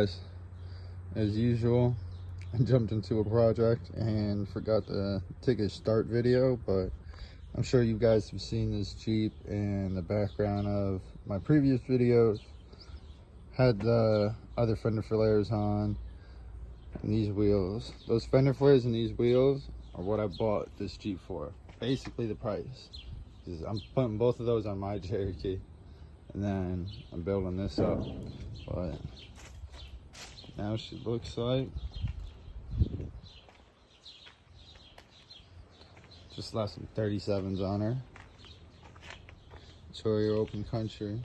guys. As usual, I jumped into a project and forgot to take a start video, but I'm sure you guys have seen this Jeep in the background of my previous videos. Had the other fender flares on and these wheels. Those fender flares and these wheels are what I bought this Jeep for. Basically the price. I'm putting both of those on my Cherokee and then I'm building this up. But now she looks like just left some 37s on her. Show your open country.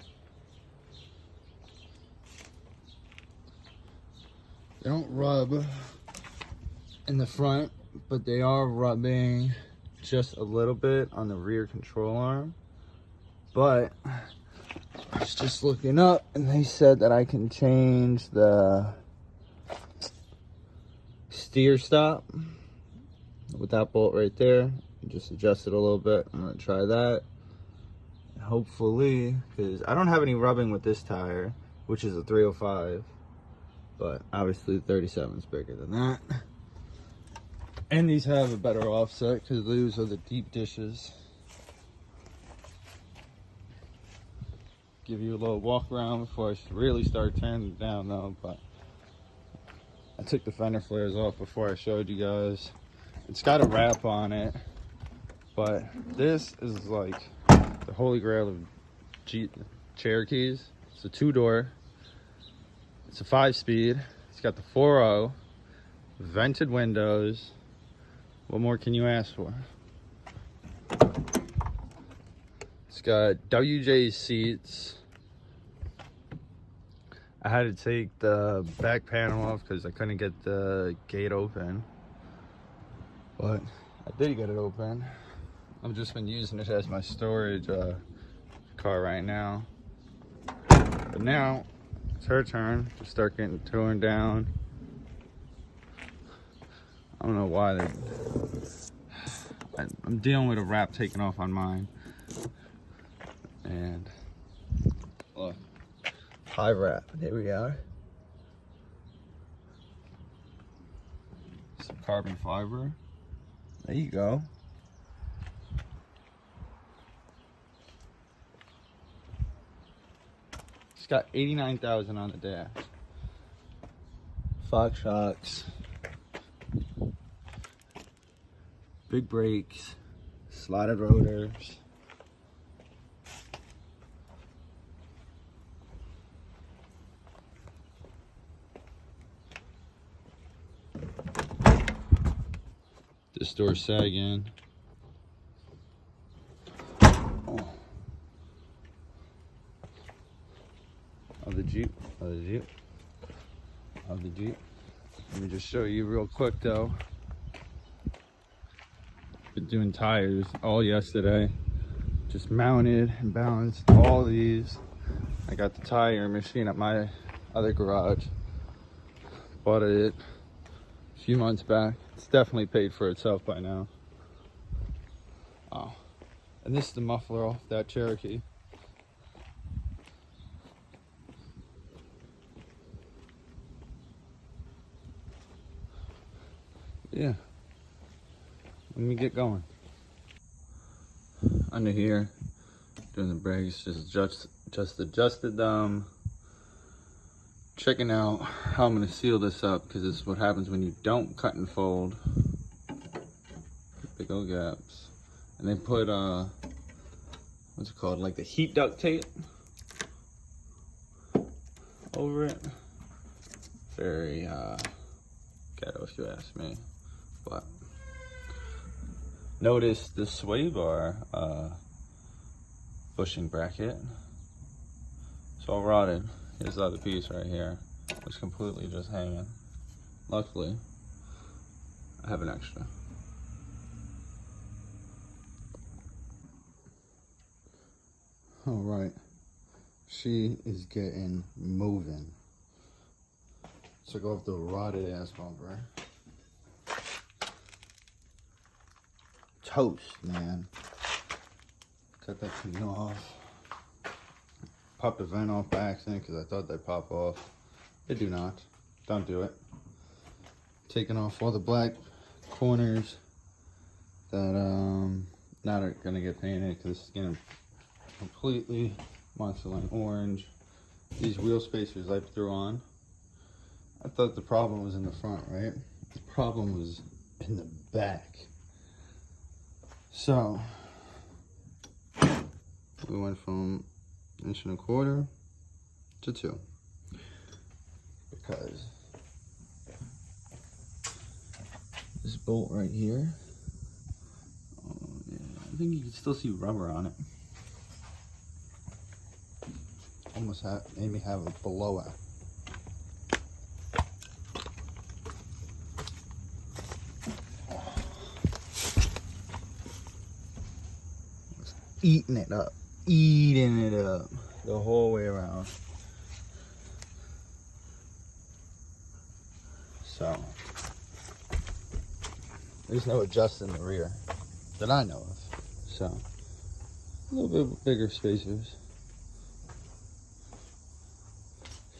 They don't rub in the front, but they are rubbing just a little bit on the rear control arm. But I was just looking up and they said that I can change the steer stop with that bolt right there. Just adjust it a little bit. I'm gonna try that. And hopefully, because I don't have any rubbing with this tire, which is a 305, but obviously the 37 is bigger than that. And these have a better offset because those are the deep dishes. Give you a little walk around before I really start turning it down though, but I took the fender flares off before I showed you guys. It's got a wrap on it, but this is like the holy grail of Jeep Cherokees. It's a 2-door, it's a 5-speed, it's got the 4.0, vented windows. What more can you ask for? It's got WJ seats. I had to take the back panel off because I couldn't get the gate open, but I did get it open. I've just been using it as my storage car right now. But now it's her turn to start getting torn down. I don't know why I'm dealing with a wrap taken off on mine. And look, high wrap. There we are. Some carbon fiber. There you go. It's got 89,000 on the dash. Fox shocks. Big brakes. Slotted rotors. This door's sagging. Oh. Of the Jeep. Of the Jeep. Of the Jeep. Let me just show you real quick though. Been doing tires all yesterday. Just mounted and balanced all these. I got the tire machine at my other garage. Bought it a few months back. It's definitely paid for itself by now. Oh, and this is the muffler off that Cherokee. Yeah, let me get going. Under here, doing the brakes, just adjusted them. Checking out how I'm gonna seal this up because this is what happens when you don't cut and fold. Big old gaps. And they put what's it called, like the heat duct tape over it. Very ghetto if you ask me. But notice the sway bar bushing bracket. It's all rotted. Here's the other piece right here. It's completely just hanging. Luckily, I have an extra. All right, she is getting moving. Took off the rotted ass bumper. Toast, man. Cut that thing off. Popped the vent off by accident because I thought they'd pop off. They do not. Don't do it. Taking off all the black corners that not are gonna get painted because it's gonna completely monster line orange. These wheel spacers I threw on. I thought the problem was in the front, right? The problem was in the back. So we went from 1.25 inches to 2 because this bolt right here, oh yeah, I think you can still see rubber on it. Almost made me have a blowout. Eating it up the whole way around. So there's no adjusting the rear that I know of. So a little bit bigger spacers.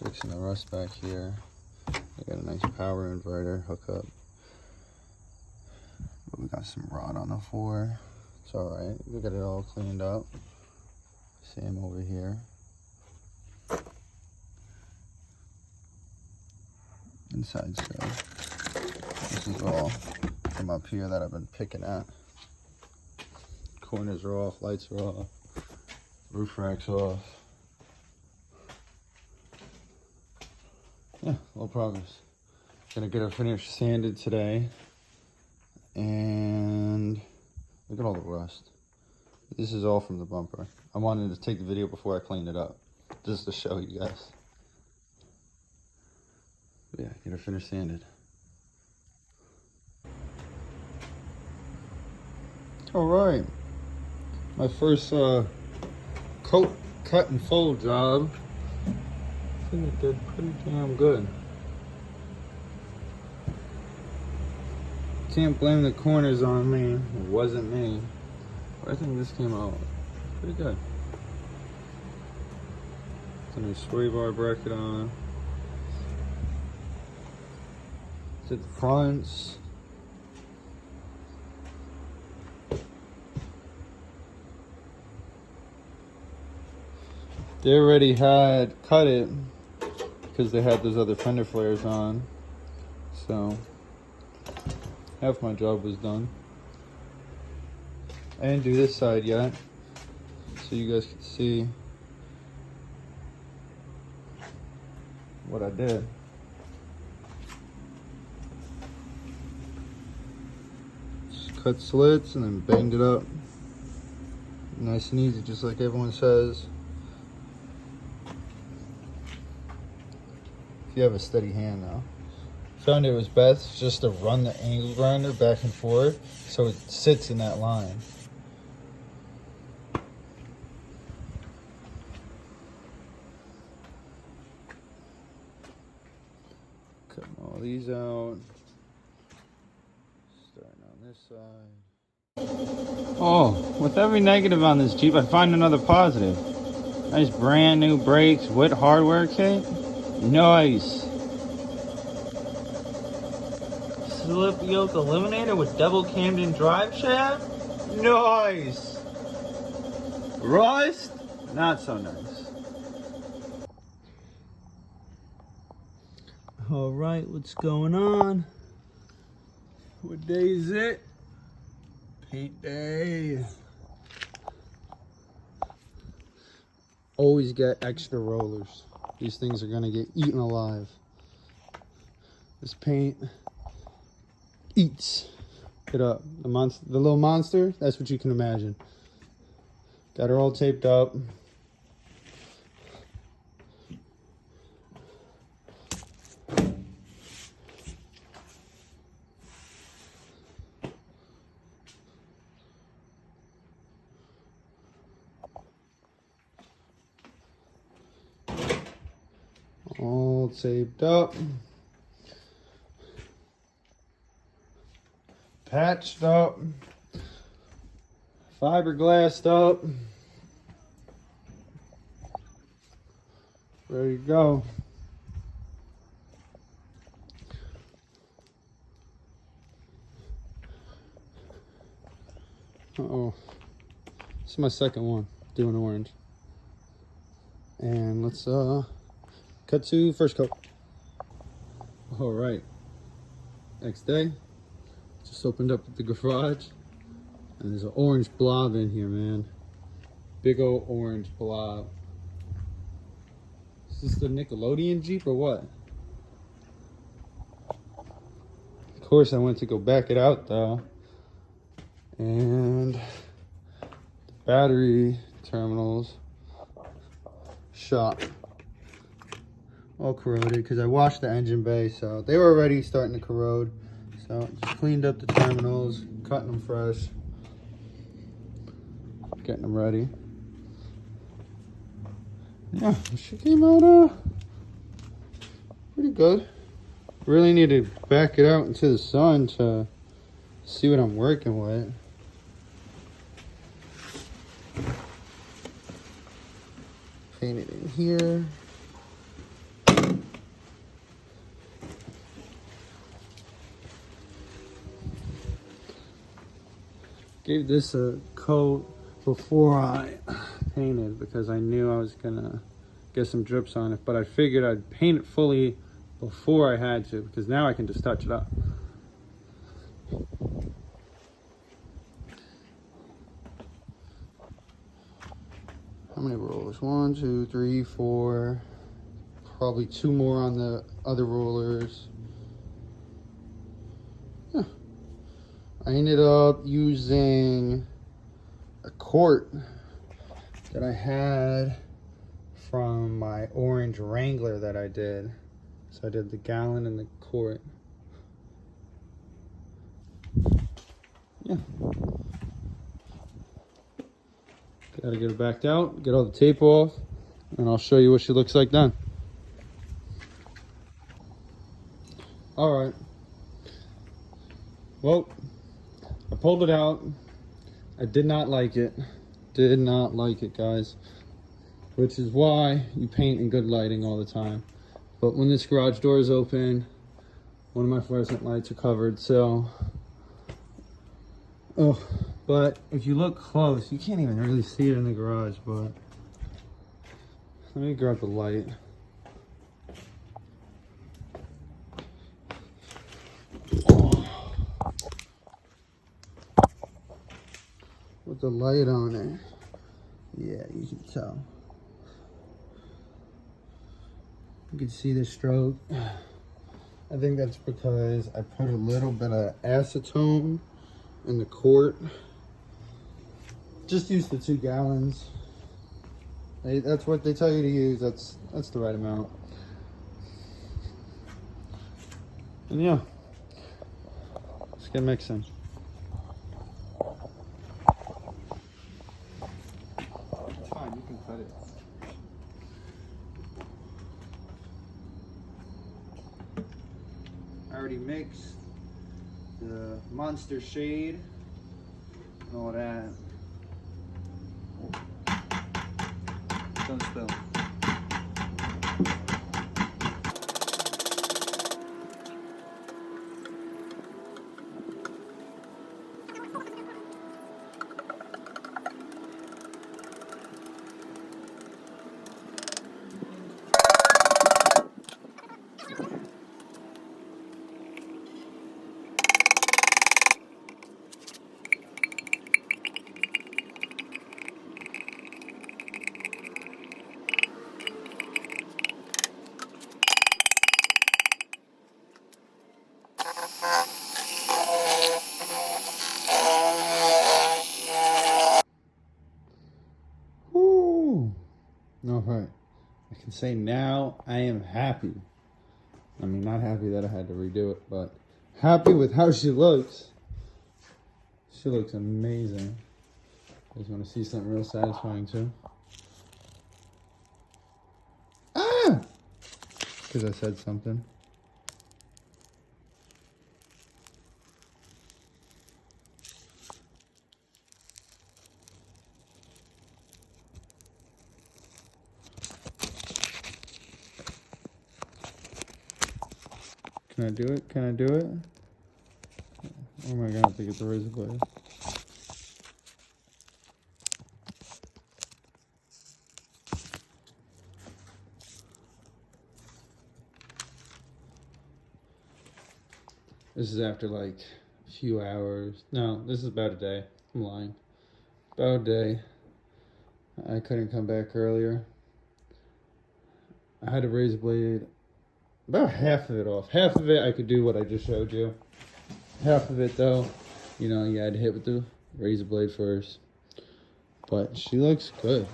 Fixing the rust back here. I got a nice power inverter hookup. But we got some rod on the floor. It's alright. We got it all cleaned up. Same over here. Inside scope. This is all from up here that I've been picking at. Corners are off, lights are off, roof rack's off. Yeah, little progress. Gonna get her finished sanded today. And look at all the rust. This is all from the bumper. I wanted to take the video before I cleaned it up, just to show you guys. But yeah, get her finished sanded. All right, my first coat cut and fold job. I think it did pretty damn good. Can't blame the corners on me. It wasn't me. But I think this came out pretty good. Put a new sway bar bracket on. Did the fronts. They already had cut it because they had those other fender flares on. So half my job was done. I didn't do this side yet, so you guys can see what I did. Just cut slits and then banged it up. Nice and easy, just like everyone says. If you have a steady hand now. Found it was best just to run the angle grinder back and forth so it sits in that line. Cutting all these out. Starting on this side. Oh, with every negative on this Jeep, I find another positive. Nice brand new brakes with hardware kit. Nice. Slip yoke eliminator with double Camden drive shaft. Nice. Rust, not so nice. All right, what's going on? What day is it? Paint day. Always get extra rollers. These things are gonna get eaten alive. This paint eats it up. The little monster, that's what you can imagine. Got her all taped up. All taped up. Patched up. Fiberglassed up. There you go. Uh-oh. This is my second one doing orange. And let's cut to first coat. All right. Next day, just opened up the garage, and there's an orange blob in here, man. Big old orange blob. Is this the Nickelodeon Jeep or what? Of course, I went to go back it out though, and the battery terminals shot, all corroded because I washed the engine bay, so they were already starting to corrode. So just cleaned up the terminals, cutting them fresh, getting them ready. Yeah, she came out pretty good. Really need to back it out into the sun to see what I'm working with. Paint it in here. Gave this a coat before I painted because I knew I was gonna get some drips on it, but I figured I'd paint it fully before I had to, because now I can just touch it up. How many rollers? 1, 2, 3, 4. Probably 2 more on the other rollers. Yeah. I ended up using a quart that I had from my orange Wrangler that I did. So I did the gallon and the quart. Yeah. Gotta get it backed out, get all the tape off, and I'll show you what she looks like then. Alright. Well, I pulled it out. I did not like it. Did not like it, guys. Which is why you paint in good lighting all the time. But when this garage door is open, one of my fluorescent lights are covered, so... Oh, but if you look close, you can't even really see it in the garage, but... Let me grab the light. With the light on it. Yeah, you can tell. You can see the stroke. I think that's because I put a little bit of acetone in the quart. Just use the 2 gallons. That's what they tell you to use. That's the right amount. And yeah, let's get mixing. It's fine, you can cut it. I already mixed the Monster Shade and all that. Don't spill. All right, I can say now I am happy. I mean, not happy that I had to redo it, but happy with how she looks. She looks amazing. I just want to see something real satisfying too. Ah! Because I said something. Can I do it? Can I do it? Or am I gonna have to get the razor blade? This is after like a few hours. No, this is about a day. I'm lying. About a day. I couldn't come back earlier. I had a razor blade, about half of it off. Half of it I could do what I just showed you. Half of it though, you know, you had to hit with the razor blade first. But she looks good.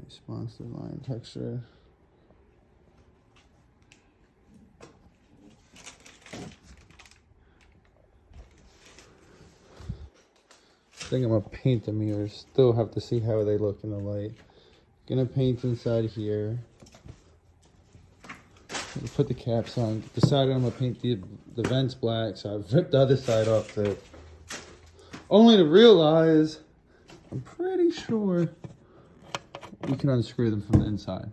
Nice monster line texture. I think I'm gonna paint the mirrors. Still have to see how they look in the light. Gonna paint inside here. Put the caps on. Decided I'm gonna paint the vents black, so I've ripped the other side off too. Only to realize, I'm pretty sure you can unscrew them from the inside.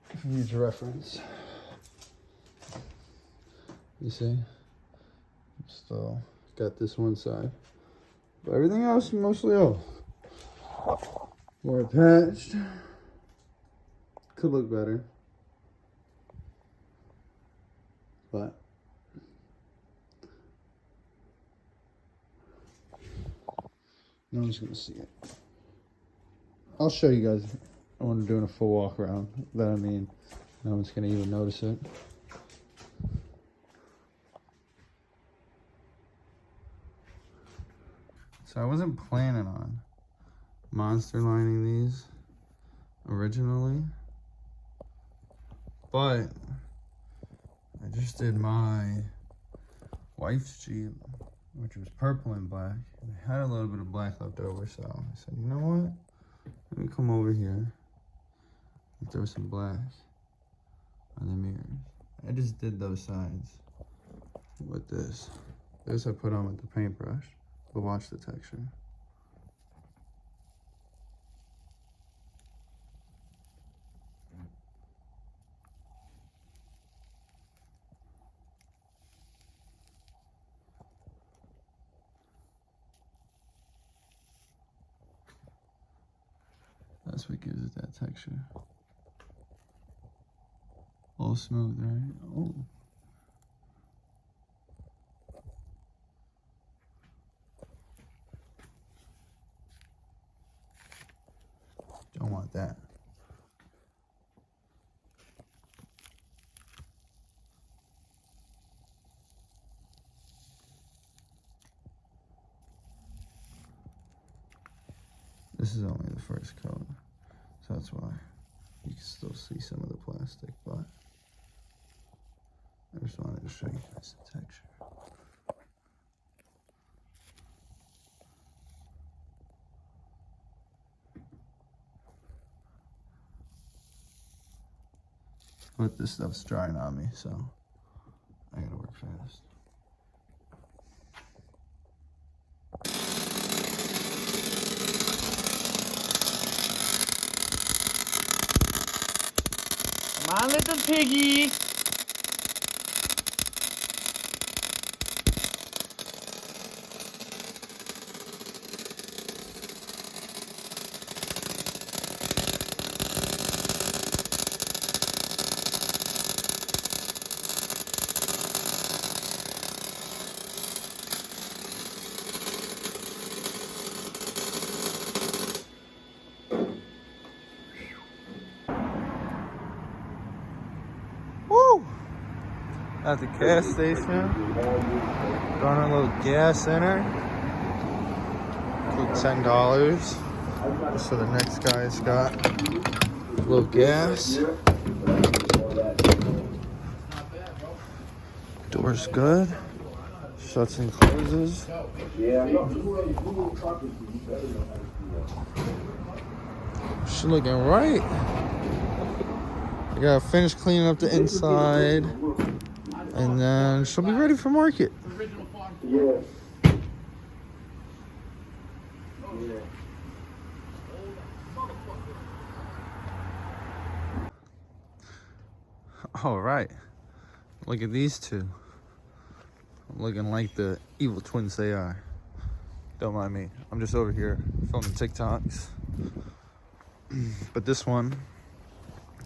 For future reference. You see? Still got this one side. But everything else is mostly off. More patched. Could look better. But no one's gonna see it. I'll show you guys when I'm doing a full walk around. That I mean, no one's gonna even notice it. So I wasn't planning on monster lining these originally, but I just did my wife's Jeep, which was purple and black. And I had a little bit of black left over, so I said, you know what? Let me come over here and throw some black on the mirrors. I just did those sides with this. This I put on with the paintbrush, but watch the texture. That's what gives it that texture. All smooth, right? Oh. Don't want that. This is only the first coat, so that's why you can still see some of the plastic, but I just wanted to show you guys the texture. But this stuff's drying on me, so I gotta work fast. Come on, little piggy. At the gas station, throwing a little gas in her. Took $10. So the next guy's got a little gas. Door's good. Shuts and closes. She's looking right. I gotta finish cleaning up the inside. And then she'll be ready for market. Yeah. Yeah. All right. Look at these two. Looking like the evil twins they are. Don't mind me. I'm just over here filming TikToks. But this one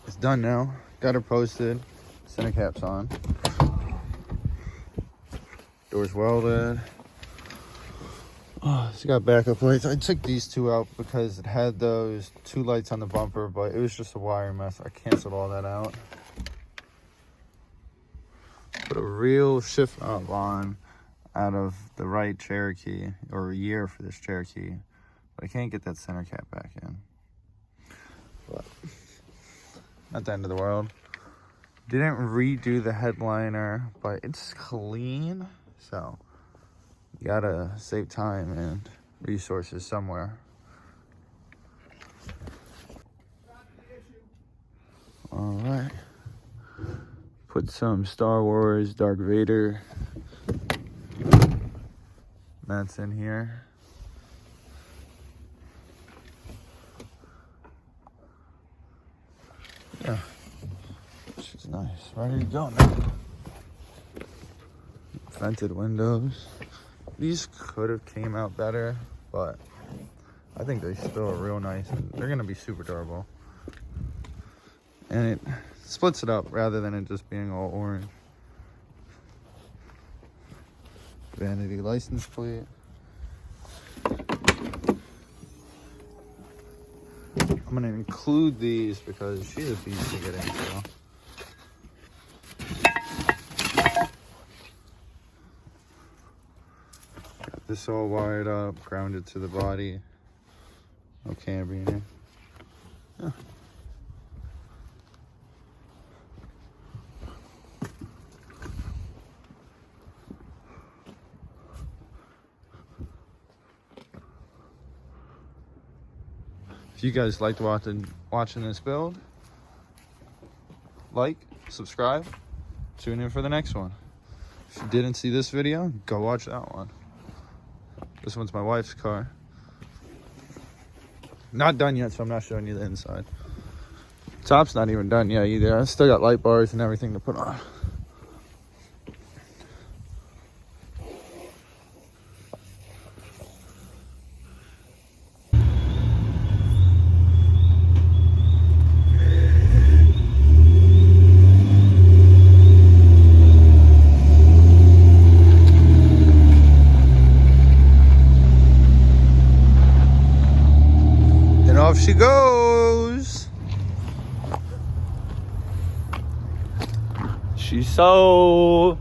is done now. Got her posted. Center caps on. Doors welded. Oh, it's got backup lights. I took these two out because it had those two lights on the bumper, but it was just a wire mess. I canceled all that out. Put a real shift knob on out of the right Cherokee, or a year for this Cherokee, but I can't get that center cap back in. But not the end of the world. Didn't redo the headliner, but it's clean, so you gotta save time and resources somewhere. All right. Put some Star Wars Darth Vader mats in here. Yeah, she's nice. Ready to go now. Vented windows. These could have came out better, but I think they still are real nice. And they're gonna be super durable. And it splits it up rather than it just being all orange. Vanity license plate. I'm gonna include these because she's a beast to get into. Got this all wired up, grounded to the body. No carabiner. Yeah. If you guys liked watching this build, like, subscribe, tune in for the next one. If you didn't see this video, go watch that one. This one's my wife's car. Not done yet, so I'm not showing you the inside. Top's not even done yet either. I still got light bars and everything to put on. Off she goes. She's so